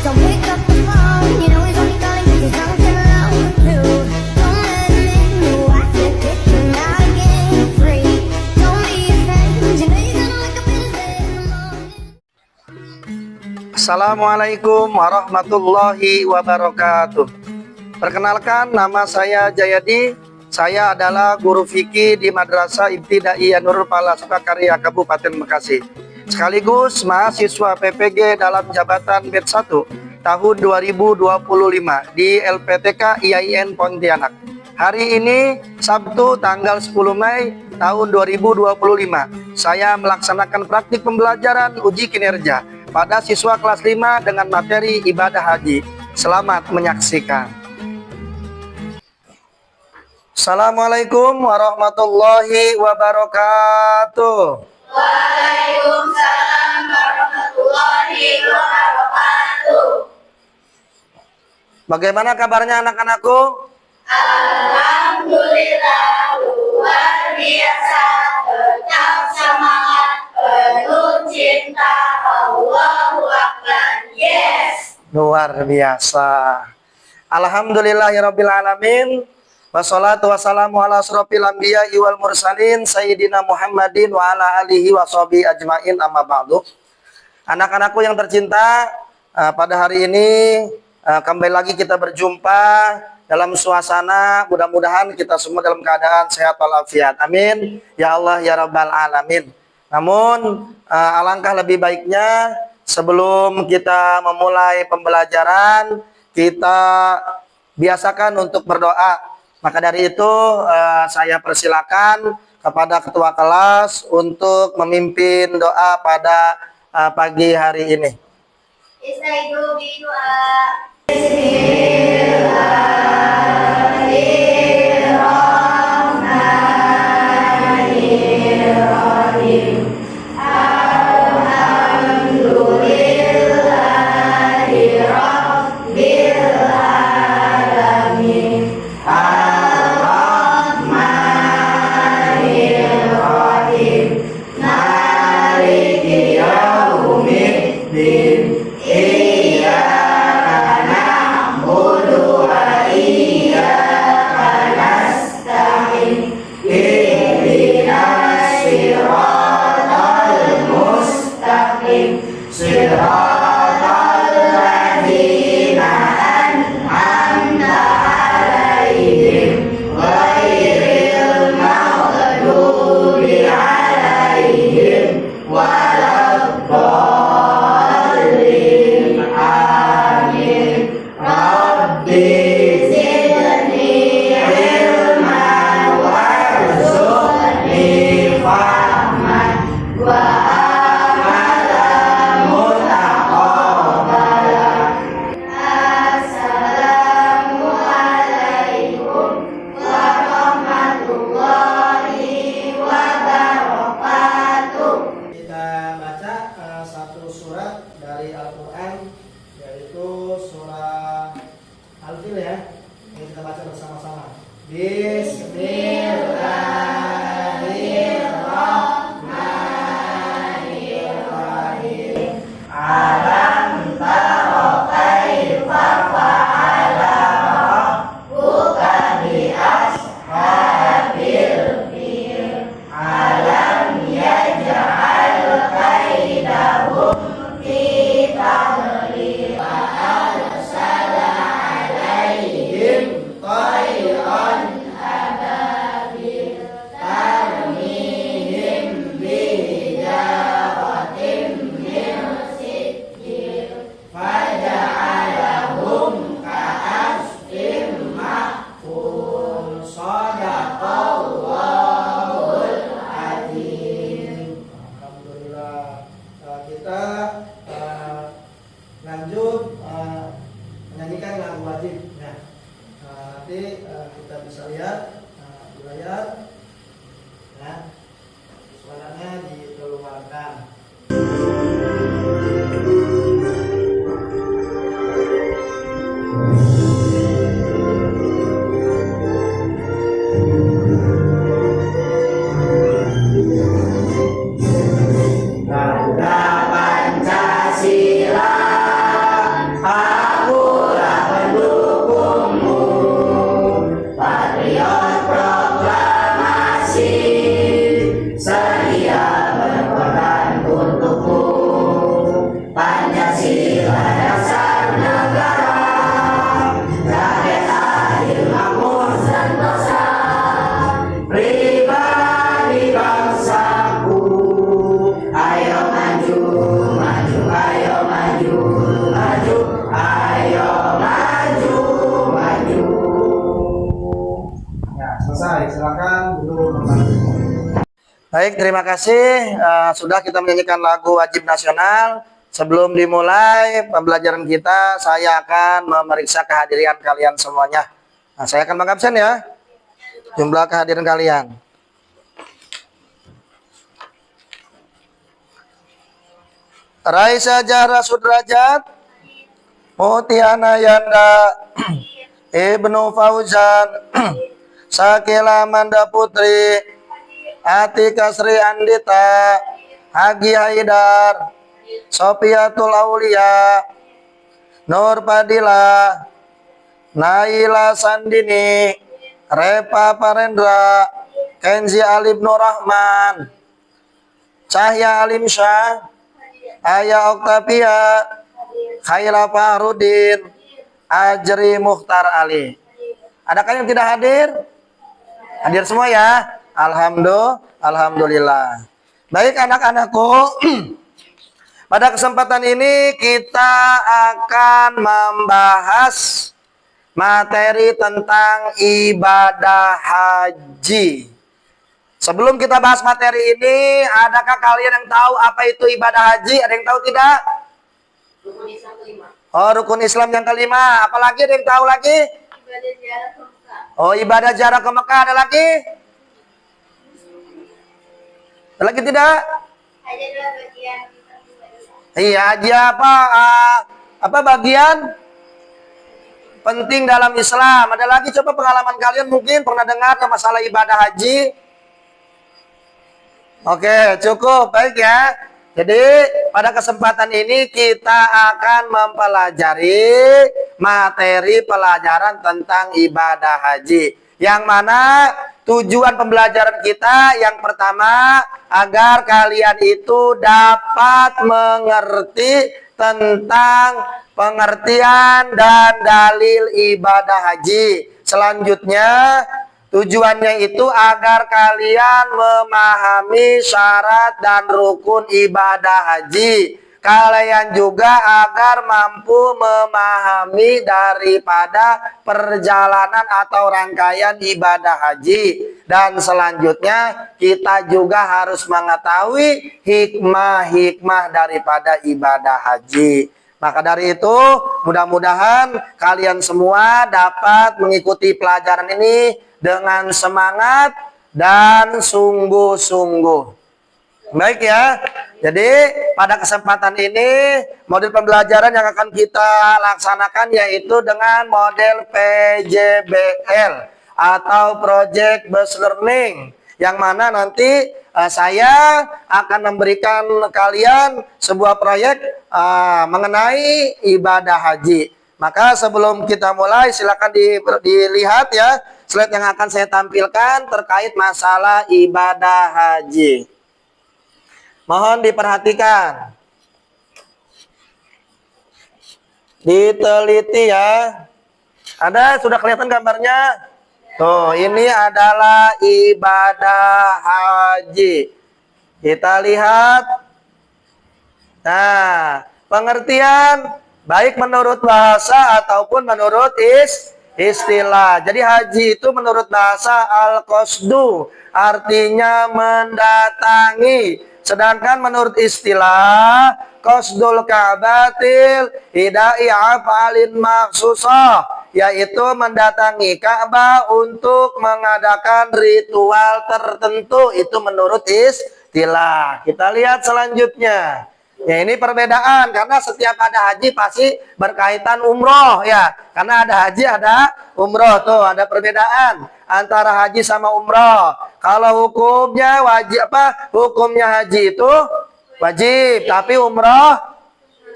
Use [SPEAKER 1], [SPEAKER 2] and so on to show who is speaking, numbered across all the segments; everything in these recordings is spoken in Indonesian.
[SPEAKER 1] Don't pick up the phone, you know he's only calling 'cause he's drunk and alone too. Don't let him in, no, I can't get you out again free. Don't be afraid, you know you're gonna wake up in his bed in the morning.
[SPEAKER 2] Assalamualaikum warahmatullahi wabarakatuh. Perkenalkan, nama saya Jayadi. Saya adalah guru fikih di Madrasah Ibtidaiyah Nurul Falah Sukakarya Kabupaten Bekasi. Sekaligus mahasiswa PPG dalam jabatan batch 1 tahun 2025 di LPTK IAIN Pontianak. Hari ini Sabtu tanggal 10 Mei tahun 2025. Saya melaksanakan praktik pembelajaran uji kinerja pada siswa kelas 5 dengan materi ibadah haji. Selamat menyaksikan. Assalamualaikum warahmatullahi wabarakatuh.
[SPEAKER 3] Waalaikumsalam warahmatullahi wabarakatuh.
[SPEAKER 2] Bagaimana kabarnya anak-anakku?
[SPEAKER 3] Alhamdulillah luar biasa, tetap semangat, penuh cinta, Allahu Akbar, yes.
[SPEAKER 2] Luar biasa. Alhamdulillahirabbil alamin. Wassalatu wassalamu ala asrofil anbiya wal mursalin sayyidina Muhammadin wa ala alihi wa sahbihi ajmain, amma ba'du. Anak-anakku yang tercinta, pada hari ini kembali lagi kita berjumpa dalam suasana mudah-mudahan kita semua dalam keadaan sehat walafiat. Amin ya Allah ya rabbal alamin. Namun alangkah lebih baiknya sebelum kita memulai pembelajaran, kita biasakan untuk berdoa. Maka dari itu saya persilakan kepada ketua kelas untuk memimpin doa pada pagi hari ini.
[SPEAKER 3] Istaizu bidu'a. Bismillahirrahmanirrahim. Alhamdulillahi Rabbil alamin.
[SPEAKER 2] Baik, terima kasih. Sudah kita menyanyikan lagu wajib nasional. Sebelum dimulai pembelajaran kita, saya akan memeriksa kehadiran kalian semuanya. Nah, saya akan mengabsen ya. Jumlah kehadiran kalian. Raisa Jahra Sudrajat, Mutiana Yanda, Ibnu Fauzan, Sakila Manda Putri, Atika Sri Andita, Hagi Haidar, Sofiatul Aulia, Nur Padilla, Naila Sandini, Repa Parendra, Kenzi Alib Nur Rahman, Cahya Alim Syah, Aya Oktavia, Khaila Fahrudin, Ajri Mukhtar Ali. Adakah yang tidak hadir? Hadir semua ya? Alhamdulillah. Baik anak-anakku, pada kesempatan ini kita akan membahas materi tentang ibadah haji. Sebelum kita bahas materi ini, adakah kalian yang tahu apa itu ibadah haji? Ada yang tahu tidak?
[SPEAKER 3] Rukun Islam kelima.
[SPEAKER 2] Oh, rukun Islam yang kelima. Apalagi ada yang tahu lagi?
[SPEAKER 3] Ibadah ziarah ke Mekah.
[SPEAKER 2] Oh, ibadah ziarah ke Mekah. Ada lagi? Ada lagi tidak?
[SPEAKER 3] Haji adalah bagian ibadah.
[SPEAKER 2] Iya, haji apa bagian penting dalam Islam? Ada lagi coba pengalaman kalian mungkin pernah dengar masalah ibadah haji? Oke, cukup. Baik ya. Jadi, pada kesempatan ini kita akan mempelajari materi pelajaran tentang ibadah haji. Yang mana tujuan pembelajaran kita yang pertama agar kalian itu dapat mengerti tentang pengertian dan dalil ibadah haji. Selanjutnya tujuannya itu agar kalian memahami syarat dan rukun ibadah haji. Kalian juga agar mampu memahami daripada perjalanan atau rangkaian ibadah haji. Dan selanjutnya kita juga harus mengetahui hikmah-hikmah daripada ibadah haji. Maka dari itu, mudah-mudahan kalian semua dapat mengikuti pelajaran ini dengan semangat dan sungguh-sungguh. Baik ya. Jadi pada kesempatan ini model pembelajaran yang akan kita laksanakan yaitu dengan model PJBL atau Project Based Learning, yang mana nanti saya akan memberikan kalian sebuah proyek mengenai ibadah haji. Maka sebelum kita mulai silakan dilihat ya slide yang akan saya tampilkan terkait masalah ibadah haji. Mohon diperhatikan. Diteliti ya. Ada sudah kelihatan gambarnya? Tuh, ini adalah ibadah haji. Kita lihat. Nah, pengertian baik menurut bahasa ataupun menurut istilah. Jadi haji itu menurut bahasa al-qasdu, artinya mendatangi. Sedangkan menurut istilah qasdul ka'batil hidai afalin maksusah, yaitu mendatangi Ka'bah untuk mengadakan ritual tertentu. Itu menurut istilah. Kita lihat selanjutnya. Ya, ini perbedaan karena setiap ada haji pasti berkaitan umroh ya. Karena ada haji ada umroh, tuh ada perbedaan antara haji sama umroh. Kalau hukumnya wajib hukumnya haji itu wajib, tapi umroh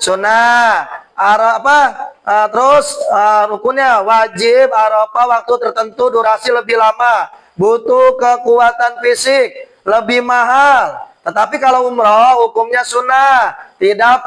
[SPEAKER 2] sunnah. Terus rukunnya wajib Arafah waktu tertentu, durasi lebih lama, butuh kekuatan fisik, lebih mahal. Tetapi kalau umroh hukumnya sunnah, tidak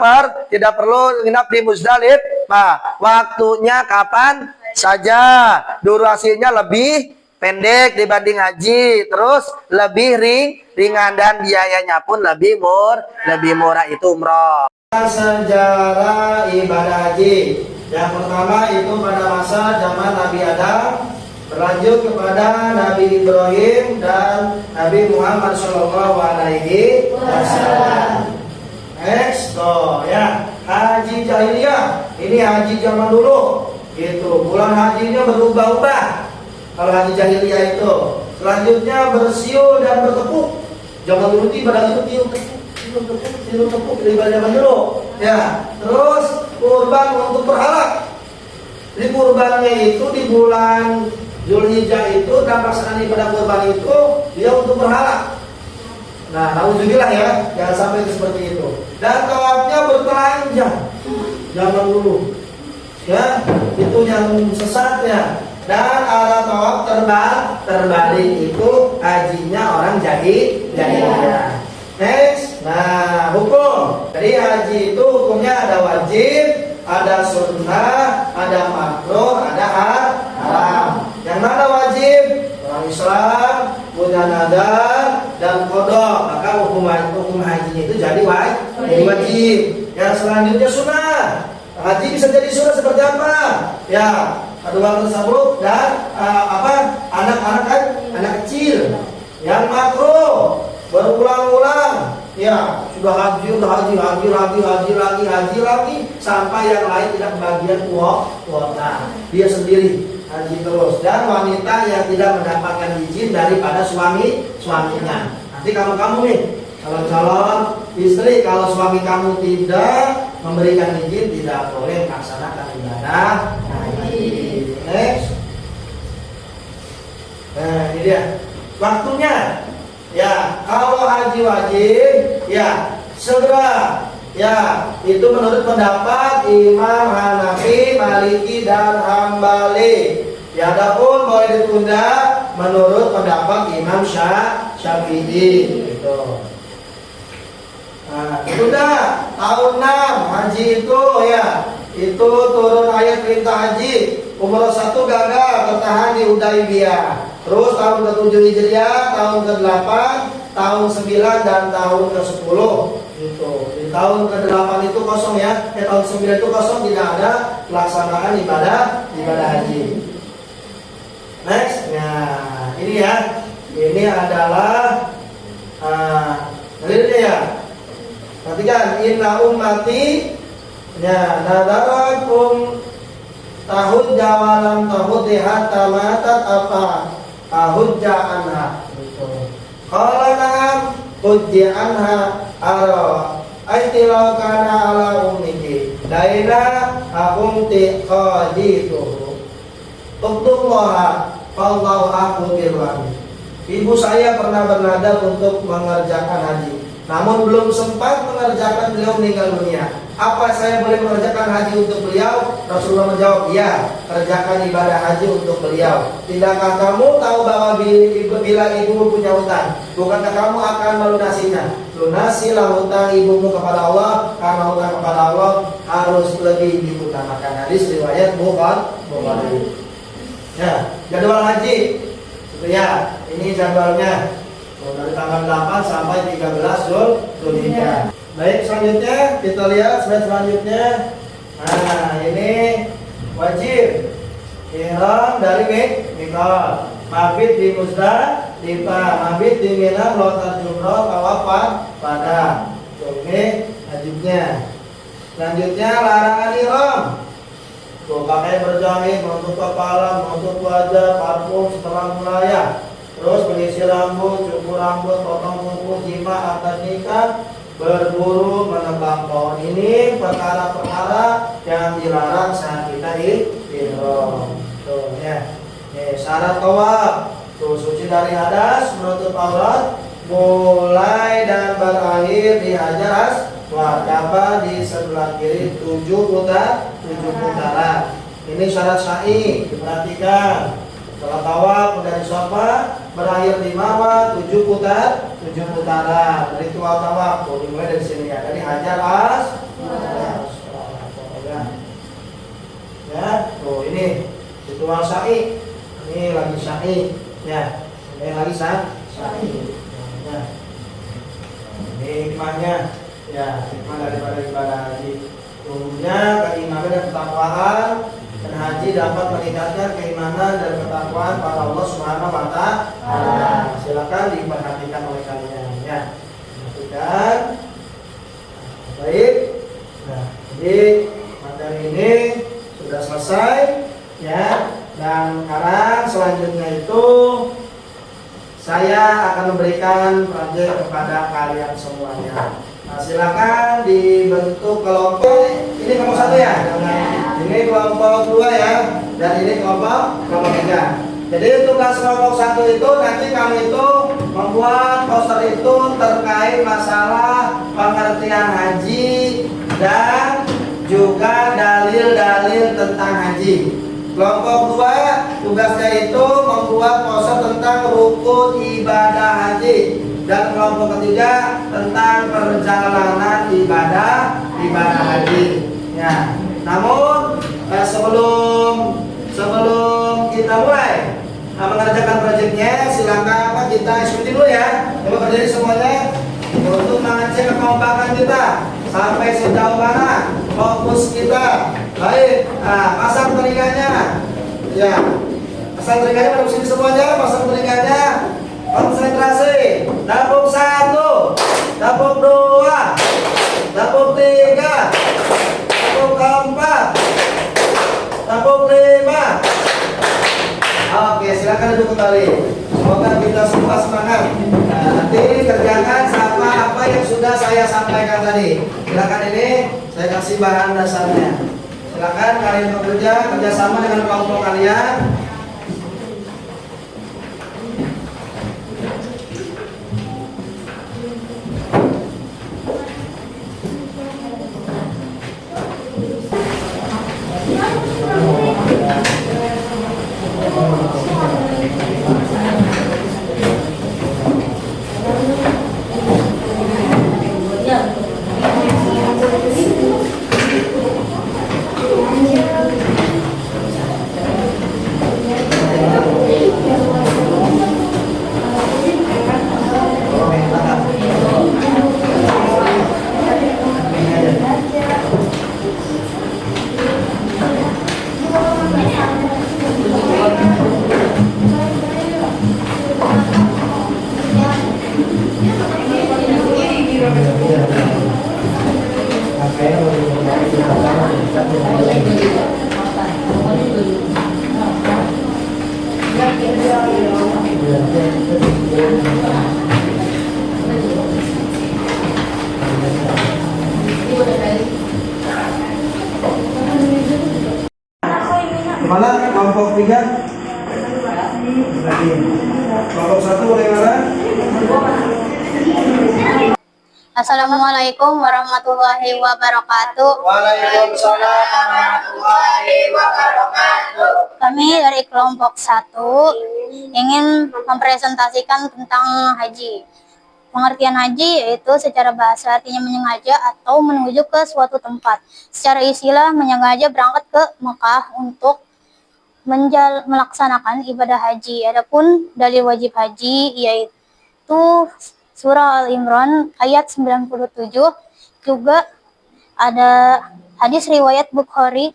[SPEAKER 2] perlu nginap di Muzdalif. Nah, waktunya kapan saja, durasinya lebih pendek dibanding haji, terus lebih ringan dan biayanya pun lebih murah, itu umroh. Sejarah ibadah haji. Yang pertama itu pada masa zaman Nabi Adam Berlanjut kepada Nabi Ibrahim dan Nabi Muhammad Shallallahu Alaihi Wasallam. Next, ya, haji jahiliyah. Ini haji zaman dulu. Gitu. Bulan hajinya berubah-ubah. Kalau haji jahiliyah itu. Selanjutnya bersiul dan bertepuk. Zaman dulu ibadah itu tiup tepuk ibadah zaman dulu. Ya. Terus kurban untuk berhala. Jadi kurbannya itu di bulan Zulhijjah itu dan pelaksanaan ibadah kurban itu dia untuk berhala. Nah, alhamdulillah ya, jangan sampai seperti itu. Dan tawafnya bertelanjang zaman dulu. Ya, itu yang sesat ya. Dan ada tawaf terbalik itu hajinya orang jahiliyah. Next, nah hukum. Jadi haji itu hukumnya ada wajib, ada sunnah, ada makruh, ada haram. Yang mana wajib? Orang Islam punya nadar dan kodok, maka hukum haji itu jadi wajib. Yang selanjutnya sunnah. Haji bisa jadi sunnah seperti apa? Ya, kedua tersebut dan anak kecil. Yang makruh berulang-ulang. Ya, sudah haji lagi sampai yang lain tidak kebagian kuota. Dia sendiri haji terus. Dan wanita yang tidak mendapatkan izin daripada suaminya. Nanti kalau kamu nih, kalau calon istri, kalau suami kamu tidak memberikan izin, tidak boleh melaksanakan ibadah haji. Next. Nah, ini dia waktunya. Ya, kalau haji wajib, ya segera. Ya, itu menurut pendapat Imam Hanafi, Maliki dan Hambali. Ya, adapun boleh ditunda menurut pendapat Imam Syafi'i. Gitu. Nah, ditunda tahun 6 haji itu ya, itu turun ayat perintah haji. Umroh 1 gagal, tertahan di Hudaybiyah. Terus tahun ke-7 Hijriah, tahun ke-8, tahun 9 dan tahun ke-10 gitu. Di tahun ke-8 itu kosong ya. Tahun 9 itu kosong, tidak ada pelaksanaan ibadah haji. Next. Nah, ini ya. Ini adalah dalilnya ya. Perhatikan, inna ummati ya nadarakum tahujja walam tahuddiha tamatat apa tahujja anha gitu. Qala na'am hujja anha ara aitilau kana ala ummiki daina akumti qadituhu Uqtullaha fallahu aku birwani. Ibu saya pernah bernadar untuk mengerjakan haji, namun belum sempat mengerjakan, beliau meninggal dunia. Apa saya boleh mengerjakan haji untuk beliau? Rasulullah menjawab, ya, kerjakan ibadah haji untuk beliau. Tidakkah kamu tahu bahwa bila ibumu punya hutang, bukankah kamu akan melunasinya? Lunasilah hutang ibumu kepada Allah, karena hutang kepada Allah harus lebih diutamakan. Hadis riwayat Bukhari. Ya, jadwal haji. Itu ya, ini jadwalnya. Dari tanggal 8 sampai 13 Zulhijjah. Baik, selanjutnya kita lihat slide selanjutnya. Nah, ini wajib ihram dari mikot, mabit di Muzdalifah, mabit di Mina, melontar jumroh, tawaf pada. Ini wajibnya. Selanjutnya larangan ihram. Tuh, pakai berjahit, menutup kepala, menutup wajah, parfum setelah melayang. Terus menyisir rambut, cukur rambut, potong kuku, jima atau nikah, berburu, menebang pohon. Ini perkara-perkara yang dilarang saat kita ihram. Tuh ya. Syarat tawaf. Tuh, suci dari hadas, menutup aurat, mulai dan berakhir di Hajar Aswad. Ka'bah di sebelah kiri 7 putaran. Ini syarat sa'i, diperhatikan. Setelah tawaf dari Safa berakhir di Marwah 7 putaran. Ritual tawaf dimulai dari sini ya, dari Hajar Aswad. Ya, tuh ini ritual sa'i. Ini lagi sa'i ya. Ini lagi sa'i. Ya. Ini hikmahnya ya, hikmah daripada ibadah haji. Umumnya keimanan dan ketakwaan dan haji dapat meningkatkan keimanan dan ketakwaan pada Allah Subhanahu wa taala. Silakan diperhatikan oleh kalian ya. Perhatikan. Baik. Nah, jadi materi ini sudah selesai ya. Dan sekarang selanjutnya itu saya akan memberikan proyek kepada kalian semuanya. Nah, silakan dibentuk kelompok. Ini kelompok 1 ya. Ini kelompok 2 ya. Dan ini kelompok 3. Jadi tugas kelompok 1 itu nanti kami itu membuat poster itu terkait masalah pengertian haji dan juga dalil-dalil tentang haji. Kelompok 2 tugasnya itu membuat poster tentang rukun ibadah haji. Dan kelompok 3 tentang perjalanan ibadah haji. Ya. Namun sebelum kita mulai mengerjakan proyeknya, silakan kita ikuti dulu ya. Coba berdiri semuanya untuk mengecek kekompakan kita sampai sejauh mana fokus kita. Baik, nah, pasang telinganya. Ya, pasang telinganya pada sini semuanya. Pasang telinganya. Konsentrasi. Dapur 1, dapur 2, dapur 3, dapur 4, dapur 5. Oke, silakan duduk kembali. Semoga kita semua semangat. Nah, nanti kerjakan sama apa yang sudah saya sampaikan tadi. Silakan, ini saya kasih bahan dasarnya. Silakan kalian bekerja kerjasama dengan kelompok kalian. Kemana kelompok 3? Kelompok 1 bagaimana?
[SPEAKER 4] Assalamualaikum warahmatullahi wabarakatuh.
[SPEAKER 2] Waalaikumsalam warahmatullahi wabarakatuh.
[SPEAKER 4] Kami dari kelompok 1 ingin mempresentasikan tentang haji. Pengertian haji yaitu secara bahasa artinya menyengaja atau menuju ke suatu tempat. Secara istilah menyengaja berangkat ke Mekah untuk melaksanakan ibadah haji. Adapun dalil wajib haji yaitu Surah Al-Imran ayat 97, juga ada hadis riwayat Bukhari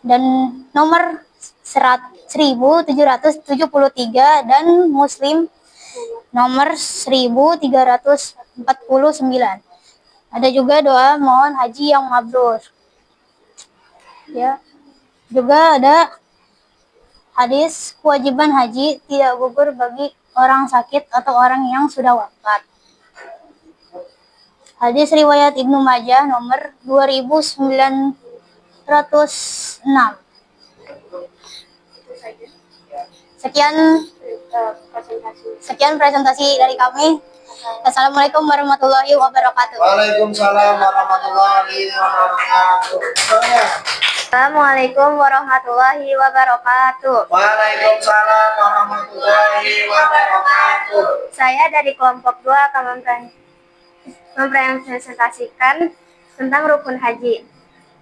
[SPEAKER 4] dan nomor 1773 dan Muslim nomor 1349. Ada juga doa mohon haji yang mabrur. Ya. Juga ada hadis kewajiban haji tidak gugur bagi orang sakit atau orang yang sudah wafat. Hadis riwayat Ibnu Majah nomor 2906. Sekian presentasi dari kami. Assalamualaikum warahmatullahi wabarakatuh.
[SPEAKER 2] Waalaikumsalam warahmatullahi wabarakatuh.
[SPEAKER 3] Assalamualaikum warahmatullahi wabarakatuh.
[SPEAKER 2] Waalaikumsalam warahmatullahi wabarakatuh.
[SPEAKER 3] Saya dari kelompok 2 akan mempresentasikan tentang rukun haji.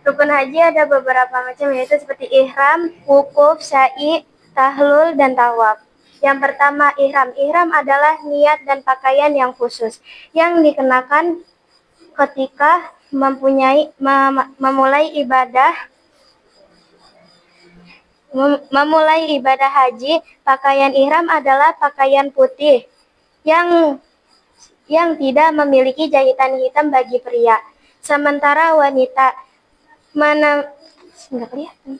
[SPEAKER 3] Rukun haji ada beberapa macam, yaitu seperti ihram, wukuf, sa'i, tahlul, dan tawaf. Yang pertama, ihram. Ihram adalah niat dan pakaian yang khusus yang dikenakan ketika memulai ibadah Memulai ibadah haji, pakaian ihram adalah pakaian putih yang tidak memiliki jahitan hitam bagi pria. Sementara wanita nggak kelihatan.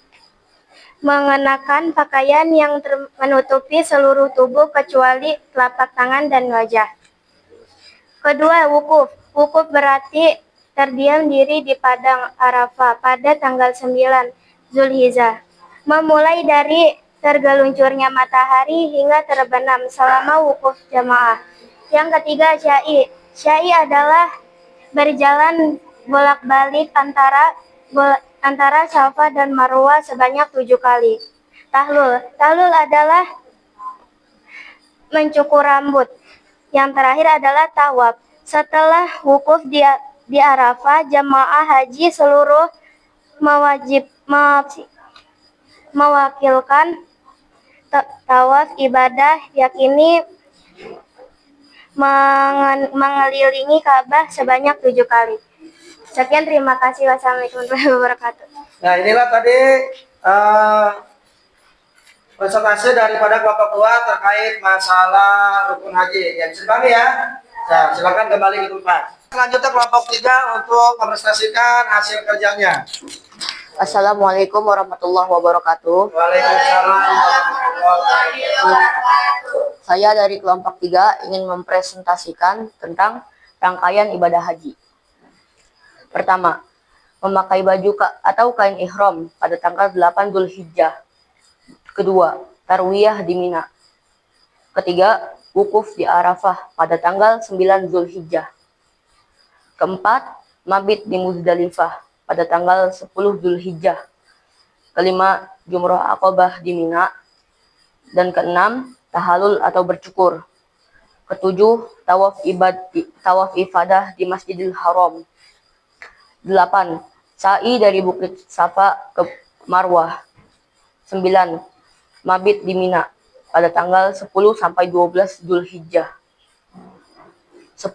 [SPEAKER 3] Mengenakan pakaian yang menutupi seluruh tubuh kecuali telapak tangan dan wajah. Kedua, wukuf. Wukuf berarti terdiam diri di padang Arafah pada tanggal 9 Zulhijjah. Memulai dari tergeluncurnya matahari hingga terbenam selama wukuf jamaah. Yang ketiga, sya'i. Sya'i adalah berjalan bolak-balik antara Safa dan Marwah sebanyak 7 kali. Tahlul. Tahlul adalah mencukur rambut. Yang terakhir adalah tawaf. Setelah wukuf di Arafah, jamaah haji seluruh mewakilkan tawaf ibadah, yakni mengelilingi Ka'bah sebanyak 7 kali. Sekian, terima kasih. Wassalamualaikum warahmatullahi wabarakatuh.
[SPEAKER 2] Nah, inilah tadi presentasi daripada kelompok 2 terkait masalah rukun haji. Ya, bisa dipahami ya. Nah, silakan kembali ke tempat. Selanjutnya kelompok 3 untuk mempresentasikan hasil kerjanya.
[SPEAKER 5] Assalamualaikum warahmatullahi wabarakatuh.
[SPEAKER 2] Waalaikumsalam warahmatullahi wabarakatuh.
[SPEAKER 5] Saya dari kelompok 3 ingin mempresentasikan tentang rangkaian ibadah haji. Pertama, memakai baju atau kain ihram pada tanggal 8 Zulhijjah. Kedua, tarwiyah di Mina. Ketiga, wukuf di Arafah pada tanggal 9 Zulhijjah. Keempat, mabit di Muzdalifah pada tanggal 10 Zulhijjah. Kelima, jumroh Aqabah di Mina. Dan keenam, tahalul atau bercukur. Ketujuh, tawaf ifadah di Masjidil Haram. 8. Sa'i dari Bukit Safa ke Marwah. 9. Mabit di Mina pada tanggal 10 sampai 12 Zulhijjah. 10.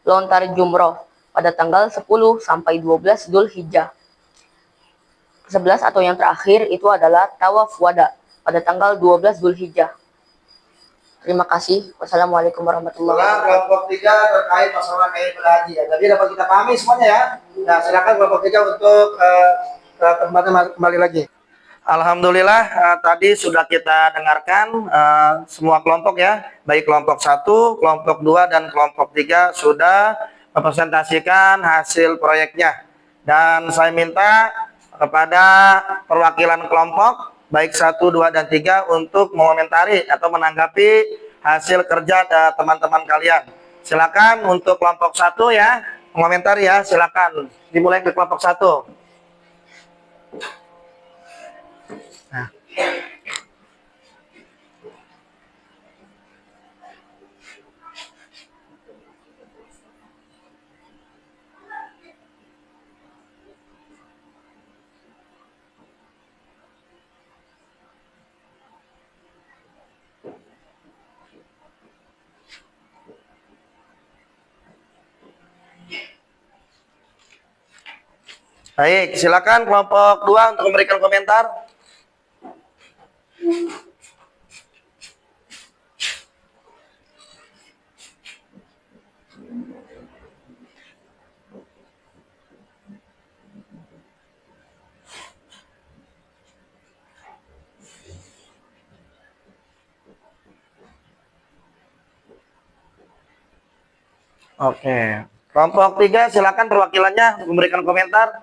[SPEAKER 5] Lontar jumroh pada tanggal 10 sampai 12 Zulhijjah. 11 atau yang terakhir itu adalah tawaf wada pada tanggal 12 Zulhijjah. Terima kasih. Wassalamualaikum warahmatullahi wabarakatuh.
[SPEAKER 2] Kelompok 3 terkait masalah ibadah haji ya. Jadi dapat kita pahami semuanya ya. Nah, silakan kelompok 3 untuk ke tempatnya kembali lagi. Alhamdulillah tadi sudah kita dengarkan semua kelompok ya. Baik kelompok 1, kelompok 2 dan kelompok 3 sudah mempresentasikan hasil proyeknya. Dan saya minta kepada perwakilan kelompok baik 1, 2, dan 3 untuk mengomentari atau menanggapi hasil kerja teman-teman kalian. Silakan untuk kelompok 1 ya, mengomentari ya, silakan. Dimulai ke kelompok 1. Nah. Baik, silakan kelompok 2 untuk memberikan komentar. Oke, kelompok 3 silakan perwakilannya memberikan komentar.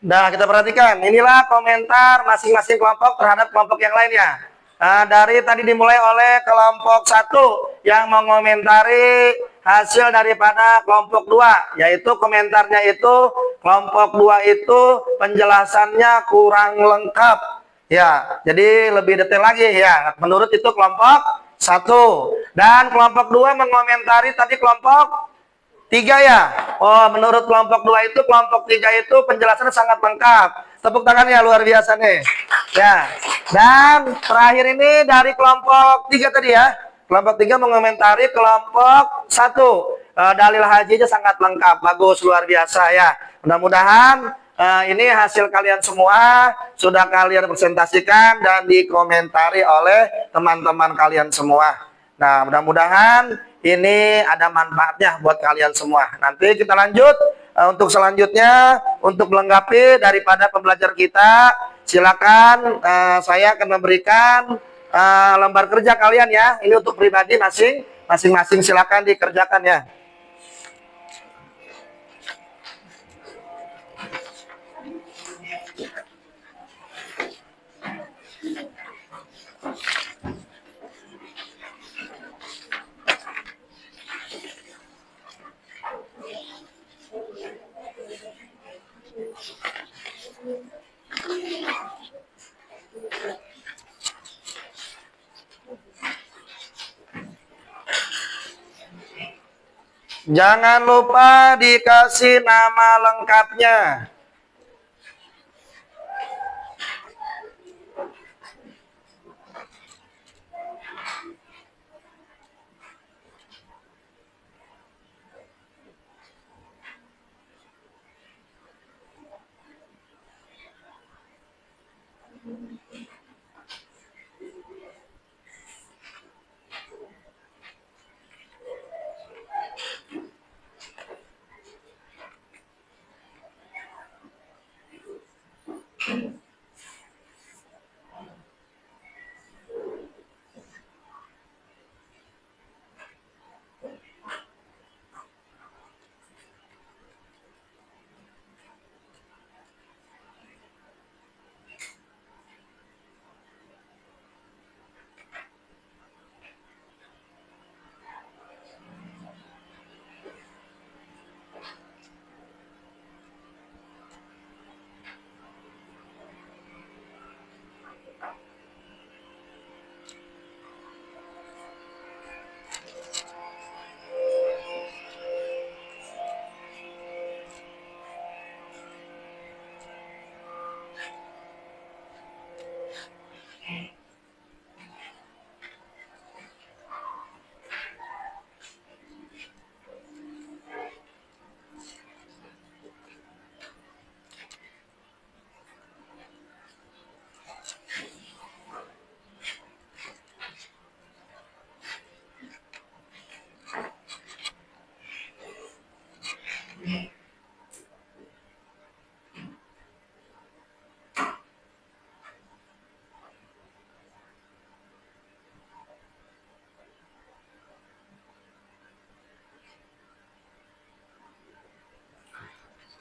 [SPEAKER 2] Nah, kita perhatikan, inilah komentar masing-masing kelompok terhadap kelompok yang lainnya. Dari tadi dimulai oleh kelompok 1 yang mengomentari hasil daripada kelompok 2, yaitu komentarnya itu kelompok 2 itu penjelasannya kurang lengkap. Ya, jadi lebih detail lagi ya. Menurut itu kelompok 1. Dan kelompok 2 mengomentari tadi kelompok 3 ya. Oh, menurut kelompok 2 itu, kelompok 3 itu penjelasannya sangat lengkap. Tepuk tangan ya, luar biasa nih. Ya. Dan terakhir ini dari kelompok 3 tadi ya. Kelompok 3 mengomentari kelompok 1. Dalil hajinya sangat lengkap, bagus, luar biasa ya. Mudah-mudahan ini hasil kalian semua sudah kalian presentasikan dan dikomentari oleh teman-teman kalian semua. Nah, mudah-mudahan ini ada manfaatnya buat kalian semua. Nanti kita lanjut untuk selanjutnya, untuk melengkapi daripada pembelajar kita, silakan saya akan memberikan lembar kerja kalian ya. Ini untuk pribadi masing-masing silakan dikerjakan ya. Jangan lupa dikasih nama lengkapnya.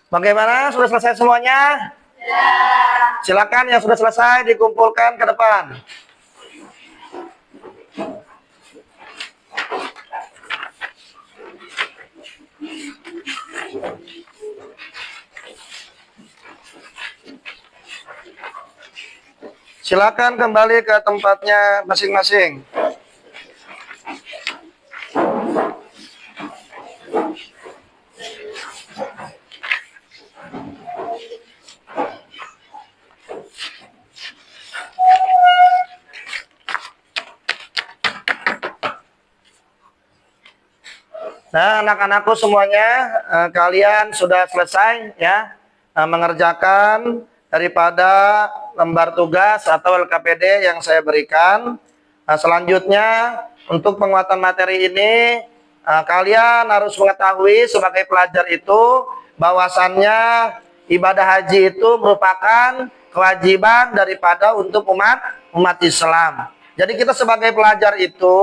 [SPEAKER 2] Bagaimana? Sudah selesai semuanya? Ya. Silakan yang sudah selesai dikumpulkan ke depan. Silakan kembali ke tempatnya masing-masing. Nah, anak-anakku semuanya, kalian sudah selesai ya mengerjakan daripada lembar tugas atau LKPD yang saya berikan. Nah, selanjutnya untuk penguatan materi ini, kalian harus mengetahui sebagai pelajar itu bahwasannya ibadah haji itu merupakan kewajiban daripada untuk umat Islam. Jadi kita sebagai pelajar itu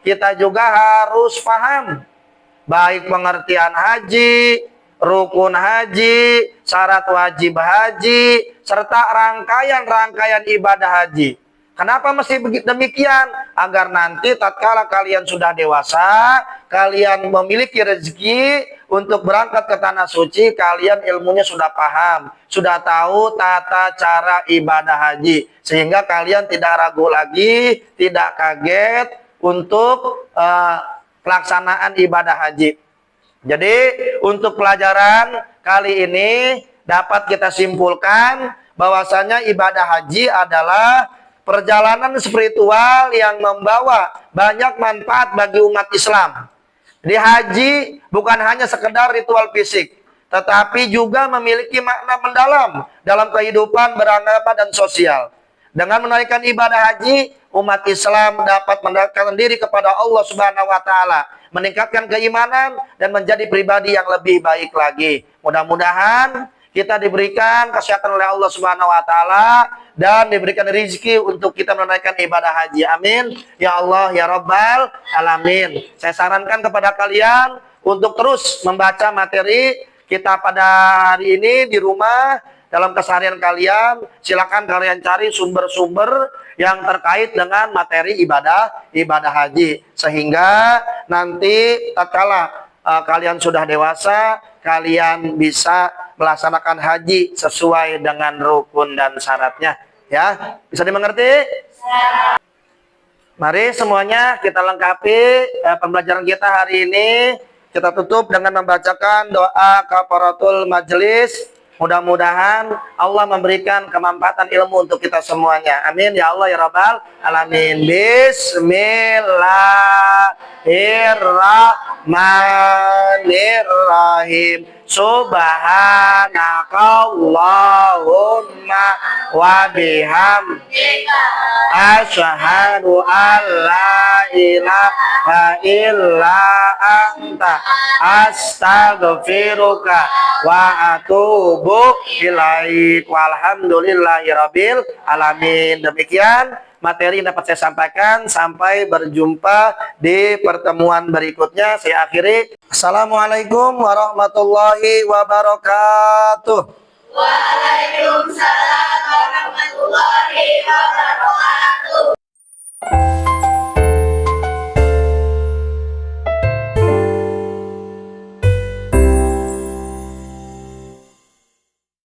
[SPEAKER 2] kita juga harus paham baik pengertian haji, rukun haji, syarat wajib haji, serta rangkaian-rangkaian ibadah haji. Kenapa mesti demikian? Agar nanti tatkala kalian sudah dewasa, kalian memiliki rezeki untuk berangkat ke tanah suci, kalian ilmunya sudah paham, sudah tahu tata cara ibadah haji. Sehingga kalian tidak ragu lagi, tidak kaget untuk pelaksanaan ibadah haji. Jadi untuk pelajaran kali ini dapat kita simpulkan bahwasanya ibadah haji adalah perjalanan spiritual yang membawa banyak manfaat bagi umat Islam. Di haji bukan hanya sekedar ritual fisik, tetapi juga memiliki makna mendalam dalam kehidupan beragama dan sosial. Dengan menunaikan ibadah haji, umat Islam dapat mendekatkan diri kepada Allah Subhanahu wa taala, meningkatkan keimanan dan menjadi pribadi yang lebih baik lagi. Mudah-mudahan kita diberikan kesehatan oleh Allah Subhanahu wa taala dan diberikan rezeki untuk kita menunaikan ibadah haji. Amin. Ya Allah ya Rabbal alamin. Saya sarankan kepada kalian untuk terus membaca materi kita pada hari ini di rumah. Dalam keseharian kalian, silakan kalian cari sumber-sumber yang terkait dengan materi ibadah haji, sehingga nanti tatkala kalian sudah dewasa, kalian bisa melaksanakan haji sesuai dengan rukun dan syaratnya. Ya, bisa dimengerti? Mari semuanya kita lengkapi pembelajaran kita hari ini. Kita tutup dengan membacakan doa kafaratul majelis. Mudah-mudahan Allah memberikan kemanfaatan ilmu untuk kita semuanya. Amin ya Allah ya Rabbal alamin. Bismillahirrahmanirrahim. Subhanakallahumma wa bihamdika asyhadu an la ilaha illa anta astaghfiruka wa atubu ilaik. Walhamdulillahirabbil alamin. Demikian materi yang dapat saya sampaikan. Sampai berjumpa di pertemuan berikutnya. Saya akhiri. Assalamualaikum warahmatullahi wabarakatuh.
[SPEAKER 6] Waalaikumsalam warahmatullahi